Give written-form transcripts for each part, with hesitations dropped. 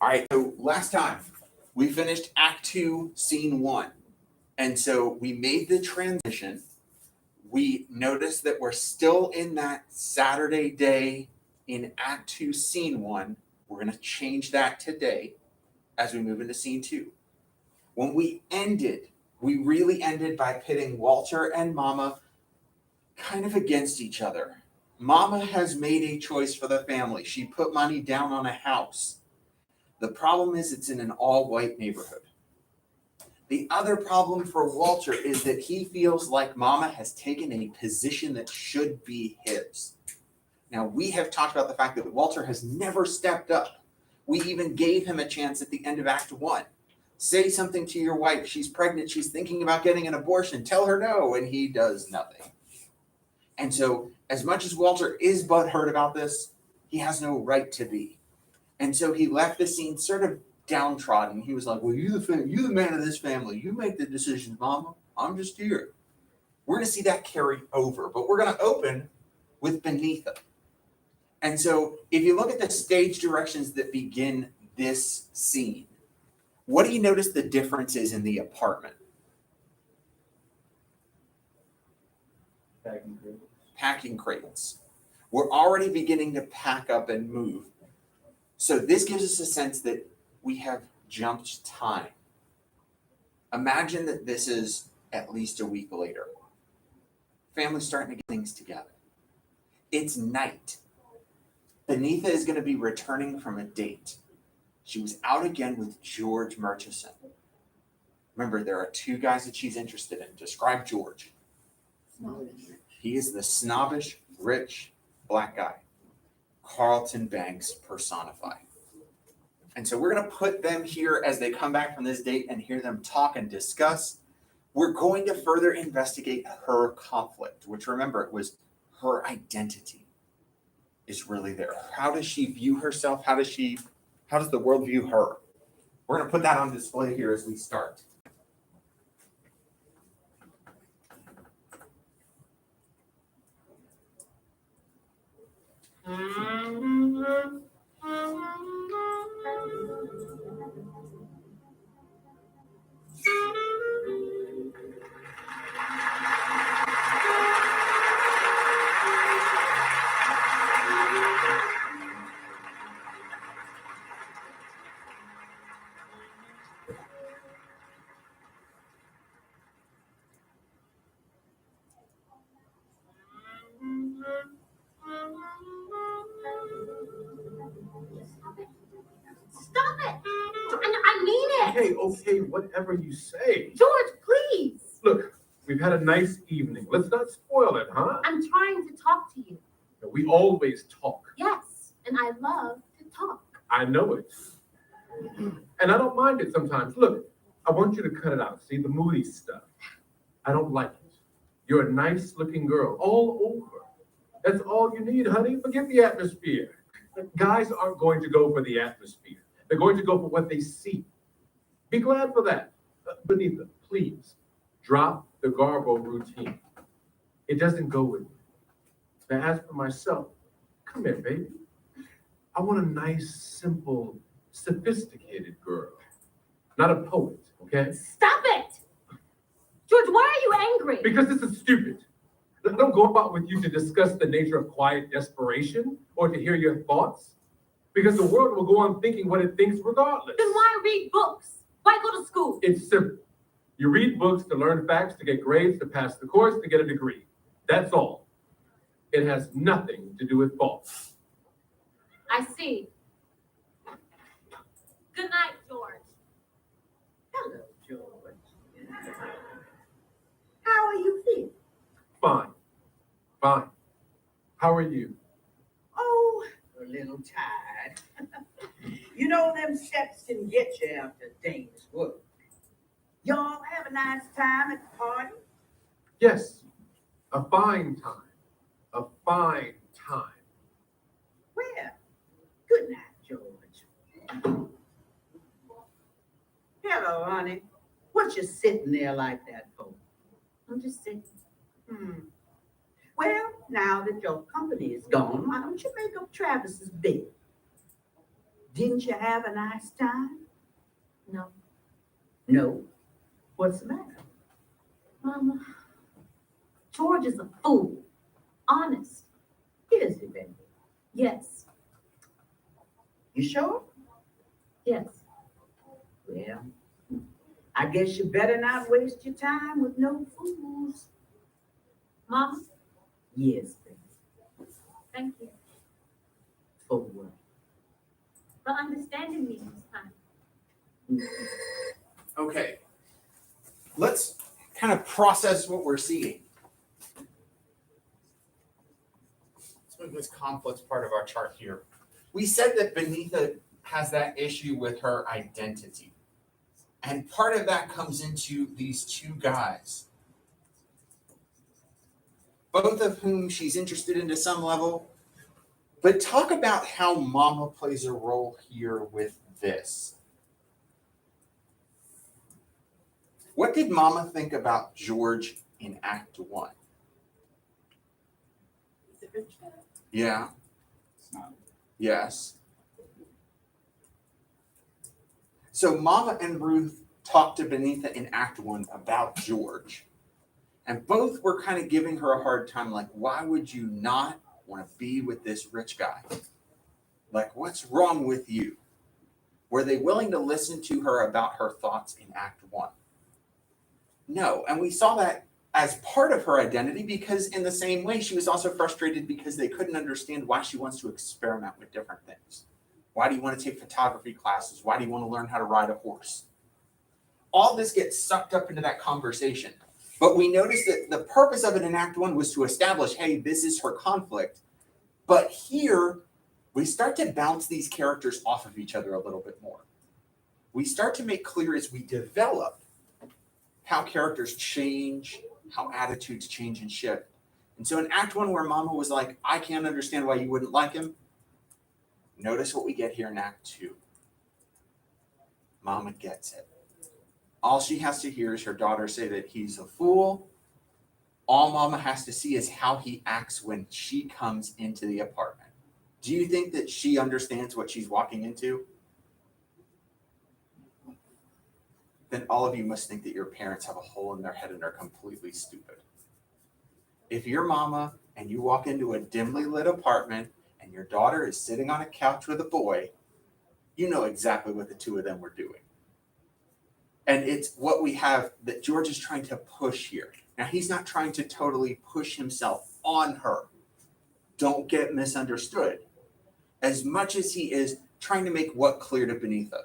All right, so last time we finished Act 2, Scene 1. And so we made the transition. We noticed that we're still in that Saturday day in Act 2, Scene 1. We're going to change that today as we move into Scene 2. When we ended, we really ended by pitting Walter and Mama kind of against each other. Mama has made a choice for the family. She put money down on a house. The problem is it's in an all-white neighborhood. The other problem for Walter is that he feels like Mama has taken a position that should be his. Now, we have talked about the fact that Walter has never stepped up. We even gave him a chance at the end of Act 1. Say something to your wife. She's pregnant. She's thinking about getting an abortion. Tell her no, and he does nothing. And so, as much as Walter is butthurt about this, he has no right to be. And so he left the scene sort of downtrodden. He was like, well, you're the man of this family. You make the decisions, Mama. I'm just here. We're going to see that carry over, but we're going to open with Beneatha. And so if you look at the stage directions that begin this scene, what do you notice the difference is in the apartment? Packing crates. We're already beginning to pack up and move. So this gives us a sense that we have jumped time. Imagine that this is at least a week later. Family's starting to get things together. It's night. Beneatha is going to be returning from a date. She was out again with George Murchison. Remember, there are two guys that she's interested in. Describe George. He is the snobbish, rich, black guy. Carlton Banks personified. And so we're going to put them here as they come back from this date and hear them talk and discuss. We're going to further investigate her conflict, which, remember, it was her identity is really there. How does she view herself? How does the world view her? We're going to put that on display here as we start. Stop it! I mean it! Okay, whatever you say. George, please! Look, we've had a nice evening. Let's not spoil it, huh? I'm trying to talk to you. We always talk. Yes, and I love to talk. I know it. And I don't mind it sometimes. Look, I want you to cut it out. See, the moody stuff. I don't like it. You're a nice-looking girl, all over. That's all you need, honey. Forget the atmosphere. Guys aren't going to go for the atmosphere. They're going to go for what they see. Be glad for that. Beneatha, please, drop the Garbo routine. It doesn't go with me. Now, as for myself, come here, baby. I want a nice, simple, sophisticated girl. Not a poet, okay? Stop it! George, why are you angry? Because this is stupid. I don't go about with you to discuss the nature of quiet desperation or to hear your thoughts. Because the world will go on thinking what it thinks regardless. Then why read books? Why go to school? It's simple. You read books to learn facts, to get grades, to pass the course, to get a degree. That's all. It has nothing to do with thoughts. I see. Good night, George. Hello, George. How are you feeling? Fine. How are you? Oh, a little tired. You know them steps can get you after a day's work. Y'all have a nice time at the party? Yes. A fine time. A fine time. Well, good night, George. Hello, honey. What you sitting there like that for? I'm just sitting. Well, now that your company is gone, why don't you make up Travis's bed? Didn't you have a nice time? No. No. What's the matter? Mama, George is a fool. Honest. Is he, baby? Yes. You sure? Yes. Well, I guess you better not waste your time with no fools. Mama, Yes, baby. thank you For what? for understanding me this time. Okay. Let's kind of process what we're seeing. Let's move this conflict part of our chart here. We said that Benita has that issue with her identity. And part of that comes into these two guys, both of whom she's interested in to some level. But talk about how Mama plays a role here with this. What did Mama think about George in Act 1? Yeah. Yes. So Mama and Ruth talked to Benita in Act 1 about George. And both were kind of giving her a hard time, like, why would you not want to be with this rich guy? Like, what's wrong with you? Were they willing to listen to her about her thoughts in Act 1? No. And we saw that as part of her identity because in the same way, she was also frustrated because they couldn't understand why she wants to experiment with different things. Why do you want to take photography classes? Why do you want to learn how to ride a horse? All this gets sucked up into that conversation. But we noticed that the purpose of it in Act 1 was to establish, hey, this is her conflict. But here, we start to bounce these characters off of each other a little bit more. We start to make clear as we develop how characters change, how attitudes change and shift. And so in Act 1, where Mama was like, I can't understand why you wouldn't like him, notice what we get here in Act 2. Mama gets it. All she has to hear is her daughter say that he's a fool. All Mama has to see is how he acts when she comes into the apartment. Do you think that she understands what she's walking into? Then all of you must think that your parents have a hole in their head and are completely stupid. If you're Mama and you walk into a dimly lit apartment and your daughter is sitting on a couch with a boy, you know exactly what the two of them were doing. And it's what we have that George is trying to push here. Now, he's not trying to totally push himself on her. Don't get misunderstood. As much as he is trying to make what clear to Benita.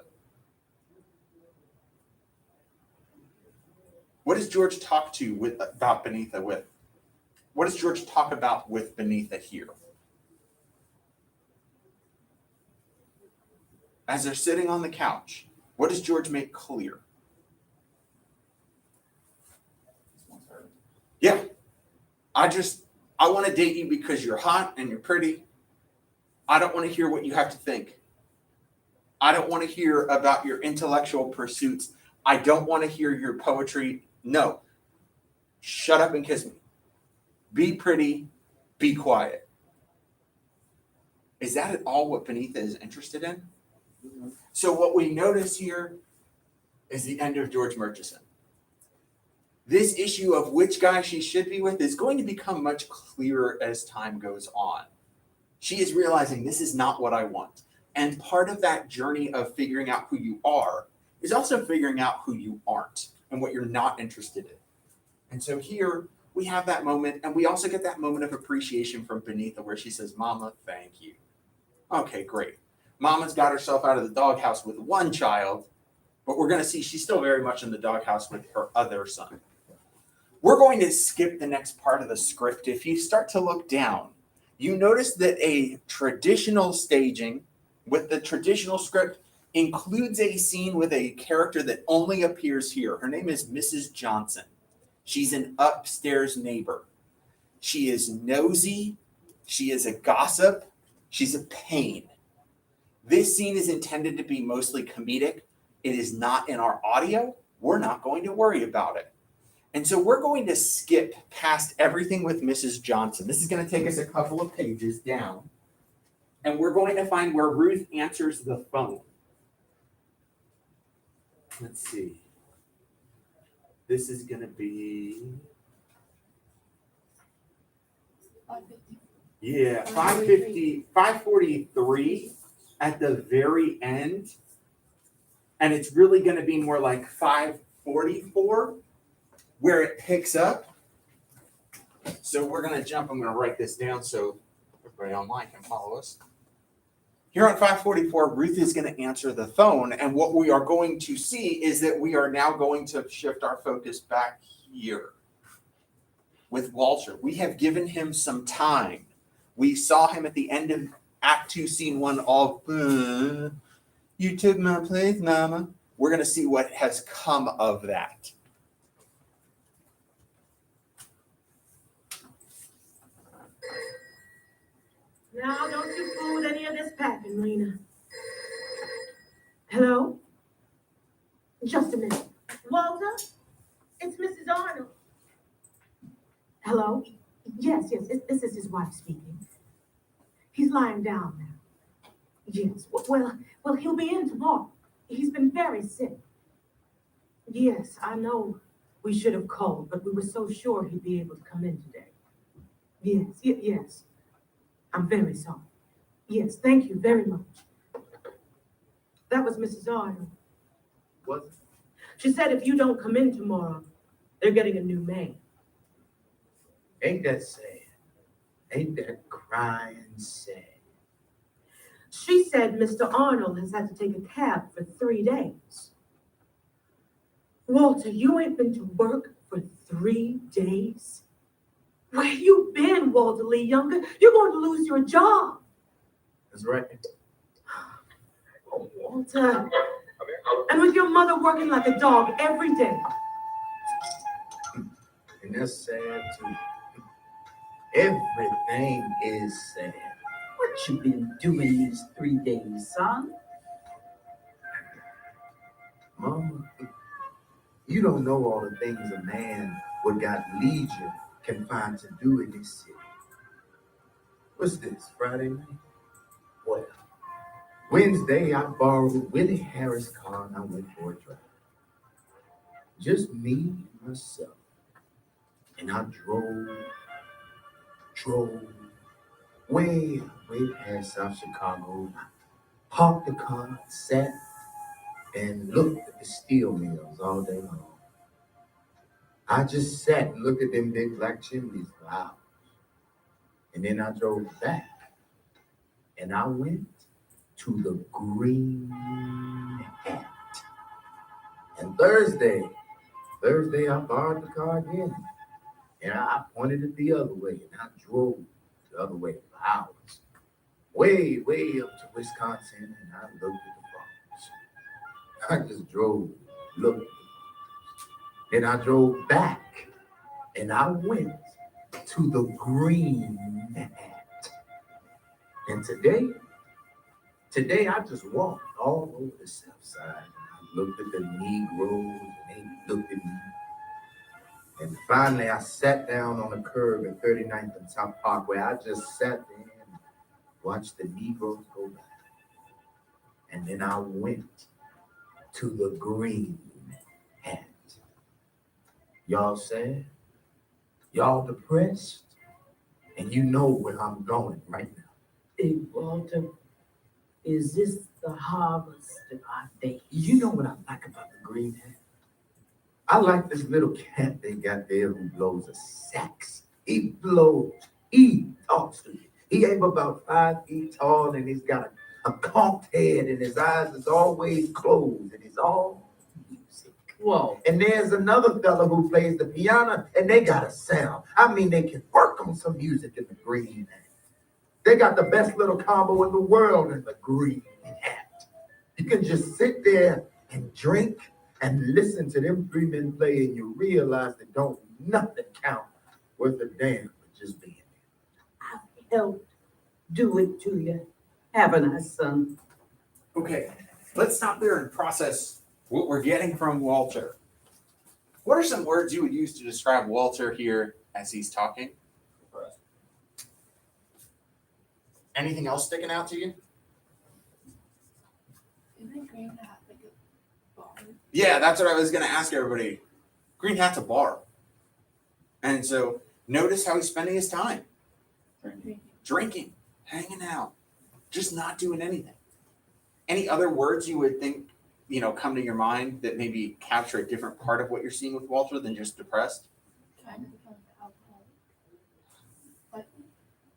What does George talk to about Benita with? What does George talk about with Benita here? As they're sitting on the couch, what does George make clear? Yeah, I want to date you because you're hot and you're pretty. I don't want to hear what you have to think. I don't want to hear about your intellectual pursuits. I don't want to hear your poetry. No. Shut up and kiss me. Be pretty. Be quiet. Is that at all what Benita is interested in? Mm-hmm. So what we notice here is the end of George Murchison. This issue of which guy she should be with is going to become much clearer as time goes on. She is realizing this is not what I want. And part of that journey of figuring out who you are is also figuring out who you aren't and what you're not interested in. And so here we have that moment, and we also get that moment of appreciation from Benita where she says, Mama, thank you. Okay, great. Mama's got herself out of the doghouse with one child, but we're going to see she's still very much in the doghouse with her other son. We're going to skip the next part of the script. If you start to look down, you notice that a traditional staging with the traditional script includes a scene with a character that only appears here. Her name is Mrs. Johnson. She's an upstairs neighbor. She is nosy. She is a gossip. She's a pain. This scene is intended to be mostly comedic. It is not in our audio. We're not going to worry about it. And so we're going to skip past everything with Mrs. Johnson. This is going to take us a couple of pages down. And we're going to find where Ruth answers the phone. Let's see. This is going to be, 543 at the very end. And it's really going to be more like 544 where it picks up. So we're going to jump. I'm going to write this down so everybody online can follow us. Here on 544, Ruth is going to answer the phone. And what we are going to see is that we are now going to shift our focus back here with Walter. We have given him some time. We saw him at the end of Act 2, Scene 1, all, you took my place, Mama. We're going to see what has come of that. Now, don't you fool with any of this packing, Lena. Hello? Just a minute. Walter? It's Mrs. Arnold. Hello? Yes, this is his wife speaking. He's lying down now. Yes, well, he'll be in tomorrow. He's been very sick. Yes, I know we should have called, but we were so sure he'd be able to come in today. Yes. I'm very sorry. Yes, thank you very much. That was Mrs. Arnold. What? She said if you don't come in tomorrow, they're getting a new maid. Ain't that sad? Ain't that crying sad? She said Mr. Arnold has had to take a cab for 3 days. Walter, you ain't been to work for 3 days? Where you been, Walter Lee Younger? You're going to lose your job. That's right. Oh, Walter. And with your mother working like a dog every day. And that's sad too. Everything is sad. What you been doing these 3 days, son? Mama, you don't know all the things a man with got leisure can find to do in this city. What's this, Friday night? Well, Wednesday I borrowed Willie Harris' car and I went for a drive. Just me and myself. And I drove way past South Chicago. I parked the car, sat, and looked at the steel mills all day long. I just sat and looked at them big black chimneys for hours. And then I drove back. And I went to the Green Hat. And Thursday I borrowed the car again. And I pointed it the other way. And I drove the other way for hours. Way up to Wisconsin. And I looked at the farms. I just drove, looked. Then I drove back. And I went to the Green Hat. And today I just walked all over the south side. And I looked at the Negroes and they looked at me. And finally I sat down on the curb at 39th and South Park where I just sat there and watched the Negroes go by. And then I went to the Green Hat. Y'all sad? Y'all depressed? And you know where I'm going right now. Hey, Walter, is this the harvest of our days? You know what I like about the Green Hat? I like this little cat they got there who blows a sax. He talks to you. He ain't about 5 feet tall and he's got a conked head and his eyes is always closed and he's all music. Whoa. And there's another fella who plays the piano and they got a sound. I mean, they can work on some music in the Green Hat. They got the best little combo in the world in the Green Hat. You can just sit there and drink and listen to them 3 men play and you realize that don't nothing count worth a damn but just being there. I've helped do it to you, haven't I, son? Okay, let's stop there and process what we're getting from Walter. What are some words you would use to describe Walter here as he's talking? Anything else sticking out to you? Isn't Green Hat like a bar? Yeah, that's what I was going to ask everybody. Green Hat's a bar. And so notice how he's spending his time. Drinking, hanging out, just not doing anything. Any other words you would think, come to your mind that maybe capture a different part of what you're seeing with Walter than just depressed? Trying to become an alcoholic.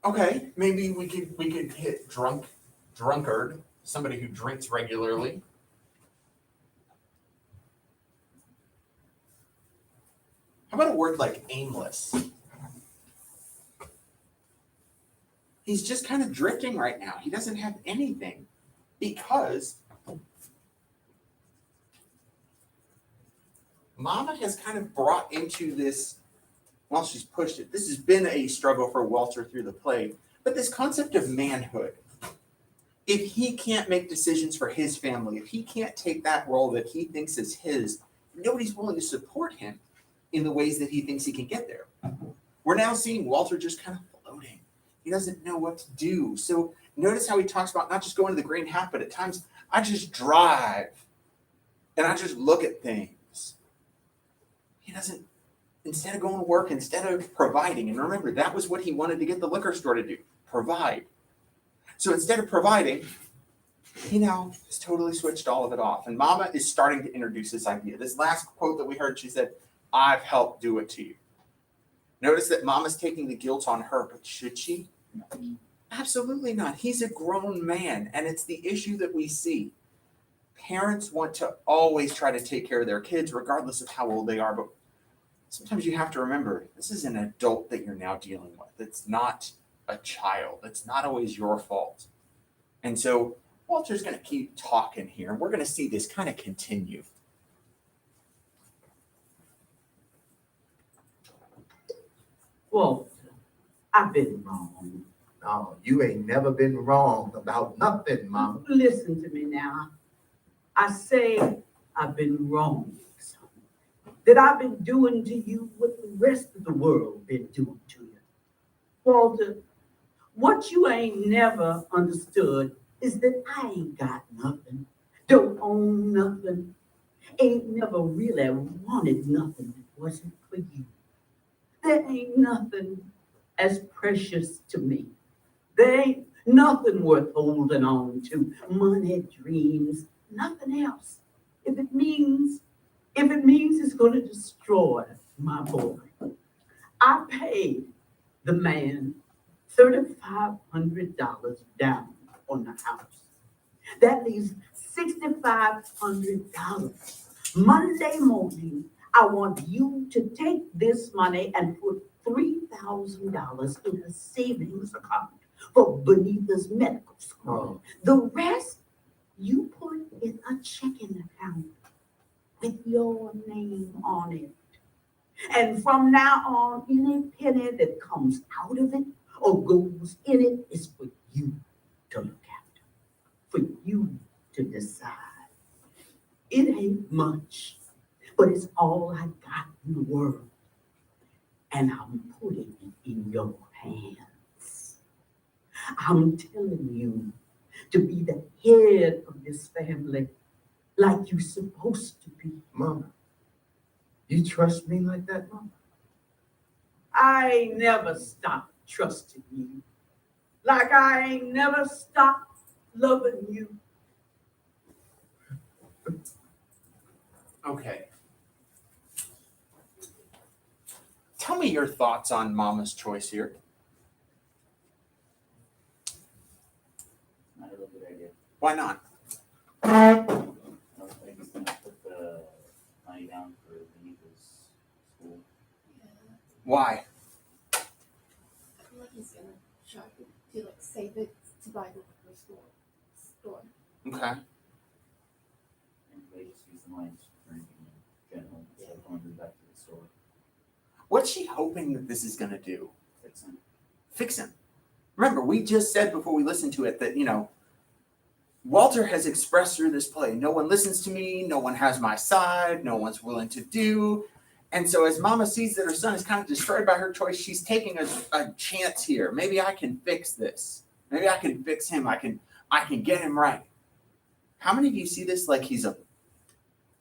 Okay, maybe we could hit drunkard, somebody who drinks regularly. How about a word like aimless? He's just kind of drifting right now. He doesn't have anything because Mama has kind of brought into this, well, she's pushed it. This has been a struggle for Walter through the play, but this concept of manhood. If he can't make decisions for his family, if he can't take that role that he thinks is his, nobody's willing to support him in the ways that he thinks he can get there. We're now seeing Walter just kind of floating. He doesn't know what to do. So notice how he talks about not just going to the Green Hat, but at times I just drive and I just look at things. He doesn't, instead of going to work, instead of providing, and remember, that was what he wanted to get the liquor store to do, provide. So instead of providing, he now has totally switched all of it off. And Mama is starting to introduce this idea. This last quote that we heard, she said, I've helped do it to you. Notice that Mama's taking the guilt on her, but should she? Absolutely not. He's a grown man, and it's the issue that we see. Parents want to always try to take care of their kids, regardless of how old they are, but sometimes you have to remember, this is an adult that you're now dealing with. It's not a child. It's not always your fault. And so Walter's going to keep talking here, and we're going to see this kind of continue. Well, I've been wrong. No, you ain't never been wrong about nothing, Mama. Listen to me now. I say I've been wrong. That I've been doing to you what the rest of the world been doing to you. Walter, what you ain't never understood is that I ain't got nothing, don't own nothing, ain't never really wanted nothing that wasn't for you. There ain't nothing as precious to me. There ain't nothing worth holding on to. Money, dreams, nothing else. If it means it's going to destroy my boy. I paid the man $3,500 down on the house. That leaves $6,500. Monday morning, I want you to take this money and put $3,000 in a savings account for Benita's medical school. The rest, you put in a checking account with your name on it. And from now on, any penny that comes out of it or goes in it is for you to look after, for you to decide. It ain't much, but it's all I got in the world. And I'm putting it in your hands. I'm telling you to be the head of this family like you're supposed to be. Mama, you trust me like that, Mama? I ain't never stopped trusting you. Like I ain't never stopped loving you. Okay. Tell me your thoughts on Mama's choice here. Not a real good idea. Why not? I don't think he's gonna put the money down for Benita's school. Yeah. Why? I feel like he's gonna try to like save it to buy the liquor store. Okay. And they just use the money for anything in general, instead of going back to the store. What's she hoping that this is going to do? Fix him. Fix him. Remember, we just said before we listened to it that, Walter has expressed through this play, no one listens to me, no one has my side, no one's willing to do. And so as Mama sees that her son is kind of destroyed by her choice, she's taking a chance here. Maybe I can fix this. Maybe I can fix him. I can get him right. How many of you see this like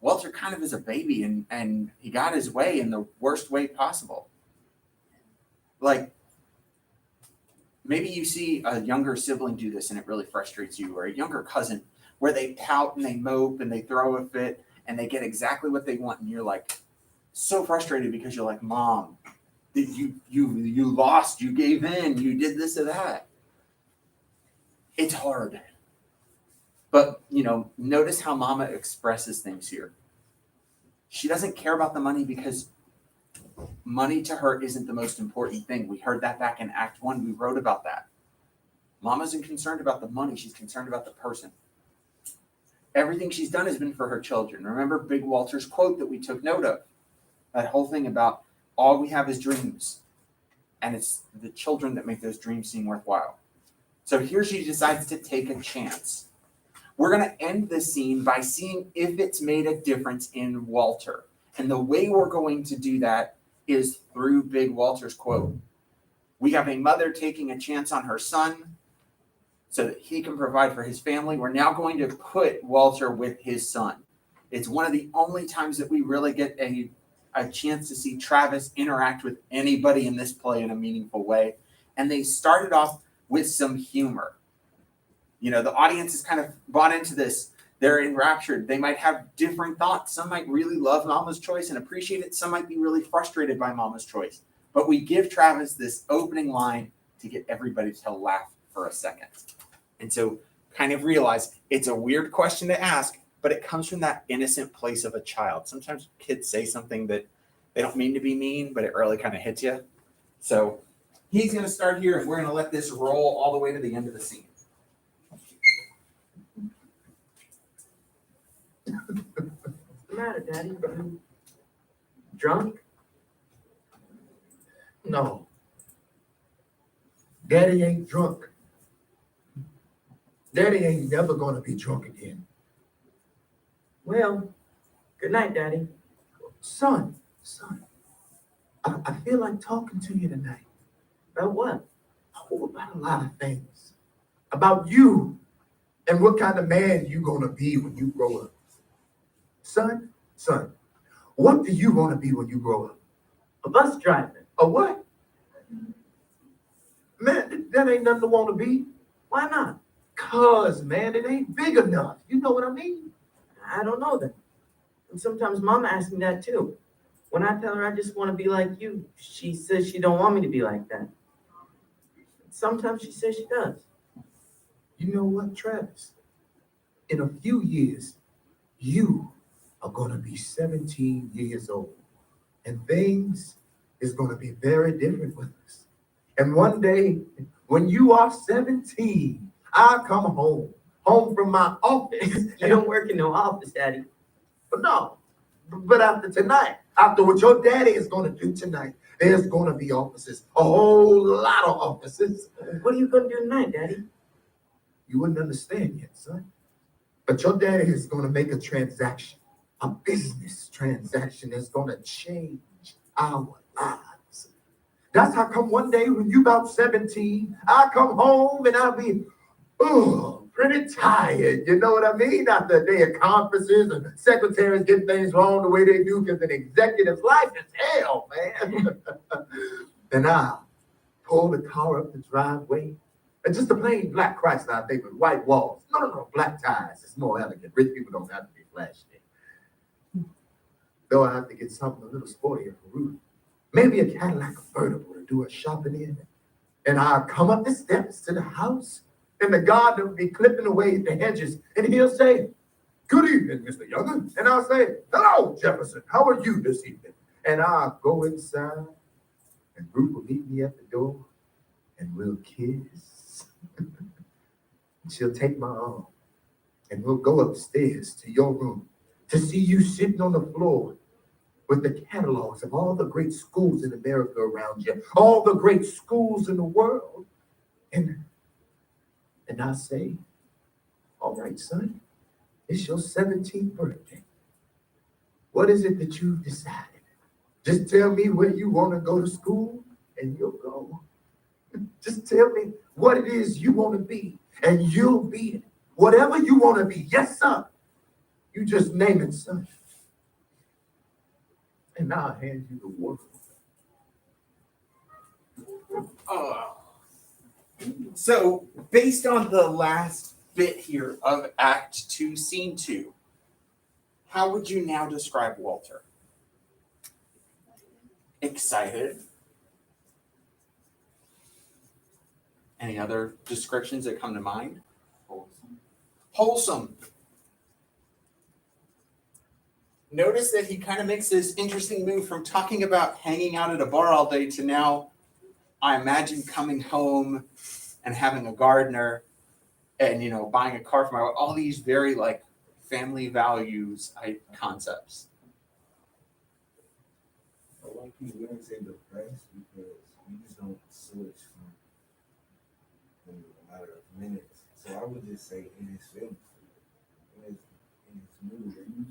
Walter kind of is a baby and he got his way in the worst way possible? Like, maybe you see a younger sibling do this and it really frustrates you, or a younger cousin where they pout and they mope and they throw a fit and they get exactly what they want, and you're like so frustrated because you're like, Mom, you lost, you gave in, you did this or that. It's hard. But, notice how Mama expresses things here. She doesn't care about the money because money to her isn't the most important thing. We heard that back in Act 1. We wrote about that. Mama isn't concerned about the money. She's concerned about the person. Everything she's done has been for her children. Remember Big Walter's quote that we took note of? That whole thing about all we have is dreams. And it's the children that make those dreams seem worthwhile. So here she decides to take a chance. We're going to end this scene by seeing if it's made a difference in Walter. And the way we're going to do that is through Big Walter's quote. We have a mother taking a chance on her son so that he can provide for his family. We're now going to put Walter with his son. It's one of the only times that we really get a chance to see Travis interact with anybody in this play in a meaningful way. And they started off with some humor. The audience is kind of bought into this. They're enraptured. They might have different thoughts. Some might really love Mama's choice and appreciate it. Some might be really frustrated by Mama's choice. But we give Travis this opening line to get everybody to laugh for a second. And so kind of realize it's a weird question to ask, but it comes from that innocent place of a child. Sometimes kids say something that they don't mean to be mean, but it really kind of hits you. So he's going to start here, and we're going to let this roll all the way to the end of the scene. What's the matter, Daddy? You drunk? No. Daddy ain't drunk. Daddy ain't never gonna be drunk again. Well, good night, Daddy. Son, I feel like talking to you tonight. About what? Oh, about a lot of things. About you and what kind of man you gonna be when you grow up. Son, what do you want to be when you grow up? A bus driver. A what? Man, that ain't nothing to want to be. Why not? Cause, man, it ain't big enough. You know what I mean? I don't know that. And sometimes Mama asks me that too. When I tell her I just want to be like you, she says she don't want me to be like that. Sometimes she says she does. You know what, Travis? In a few years, you are going to be 17 years old. And things is going to be very different with us. And one day, when you are 17, I'll come home from my office. You don't work in no office, Daddy. But no, but after tonight, after what your daddy is going to do tonight, there's going to be offices, a whole lot of offices. What are you going to do tonight, Daddy? You wouldn't understand yet, son. But your daddy is going to make a transaction, a business transaction that's going to change our lives. That's how come one day when you about 17, I come home and I'll be, pretty tired. You know what I mean? After a day of conferences and secretaries get things wrong the way they do because an executive's life is hell, man. Then I'll pull the car up the driveway. And just a plain black Chrysler, I think, with white walls. No, black tires. It's more elegant. Rich people don't have to be flashy. Though I have to get something a little sportier for Ruth. Maybe a Cadillac convertible to do her shopping in. And I'll come up the steps to the house, and the gardener will be clipping away the hedges, and he'll say, "Good evening, Mr. Younger." And I'll say, "Hello, Jefferson. How are you this evening?" And I'll go inside, and Ruth will meet me at the door, and we'll kiss. She'll take my arm, and we'll go upstairs to your room to see you sitting on the floor with the catalogs of all the great schools in America around you, all the great schools in the world. And I say, "All right, son, it's your 17th birthday. What is it that you've decided? Just tell me where you want to go to school and you'll go. Just tell me what it is you want to be, and you'll be it. Whatever you want to be, yes, sir. You just name it, son. And now I hand you the world. So, based on the last bit here of Act 2, Scene 2, how would you now describe Walter? Excited. Any other descriptions that come to mind? Wholesome. Wholesome. Notice that he kind of makes this interesting move from talking about hanging out at a bar all day to now, I imagine coming home and having a gardener and, you know, buying a car for my wife, all these very like family values concepts. I like you wouldn't say depressed because we just don't switch in a matter of minutes. So I would just say in his feelings, in his mood.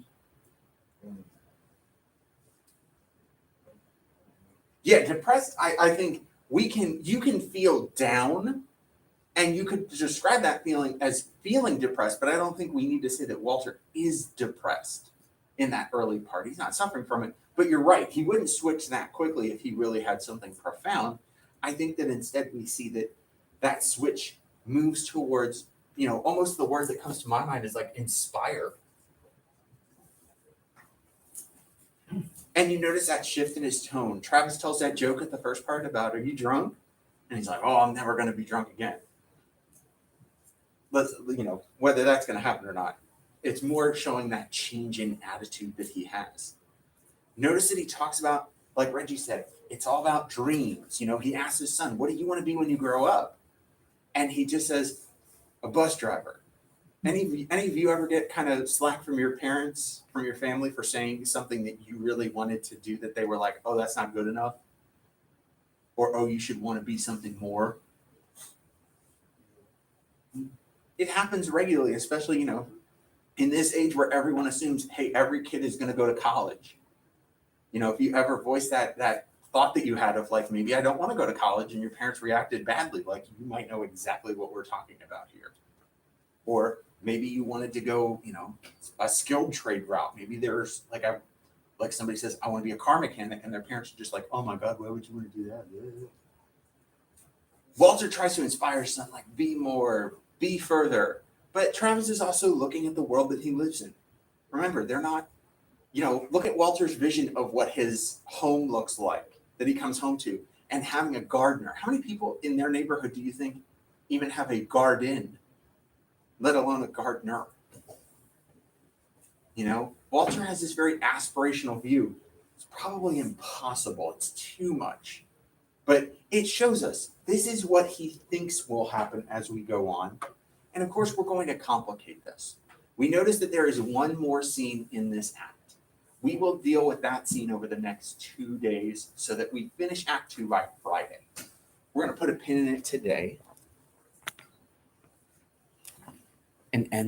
Yeah, depressed, I think you can feel down and you could describe that feeling as feeling depressed, but I don't think we need to say that Walter is depressed in that early part. He's not suffering from it, but you're right. He wouldn't switch that quickly if he really had something profound. I think that instead we see that that switch moves towards, you know, almost the word that comes to my mind is like inspire. And you notice that shift in his tone. Travis tells that joke at the first part about, are you drunk? And he's like, oh, I'm never going to be drunk again. Let's, you know, whether that's going to happen or not, it's more showing that change in attitude that he has. Notice that he talks about, like Reggie said, it's all about dreams. You know, he asks his son, what do you want to be when you grow up? And he just says, a bus driver. Any of you ever get kind of slack from your parents, from your family for saying something that you really wanted to do that they were like, oh, that's not good enough? Or, oh, you should want to be something more? It happens regularly, especially, you know, in this age where everyone assumes, hey, every kid is going to go to college. You know, if you ever voice that thought that you had of like, maybe I don't want to go to college and your parents reacted badly, like you might know exactly what we're talking about here. Or maybe you wanted to go, you know, a skilled trade route. Maybe there's like somebody says, I want to be a car mechanic, and their parents are just like, oh my God, why would you want to do that? Walter tries to inspire his son, like, be more, be further. But Travis is also looking at the world that he lives in. Remember, they're not, you know, look at Walter's vision of what his home looks like that he comes home to, and having a gardener. How many people in their neighborhood do you think even have a garden, let alone a gardener? You know, Walter has this very aspirational view. It's probably impossible. It's too much. But it shows us this is what he thinks will happen as we go on. And of course, we're going to complicate this. We notice that there is one more scene in this act. We will deal with that scene over the next 2 days so that we finish Act 2 by Friday. We're going to put a pin in it today and end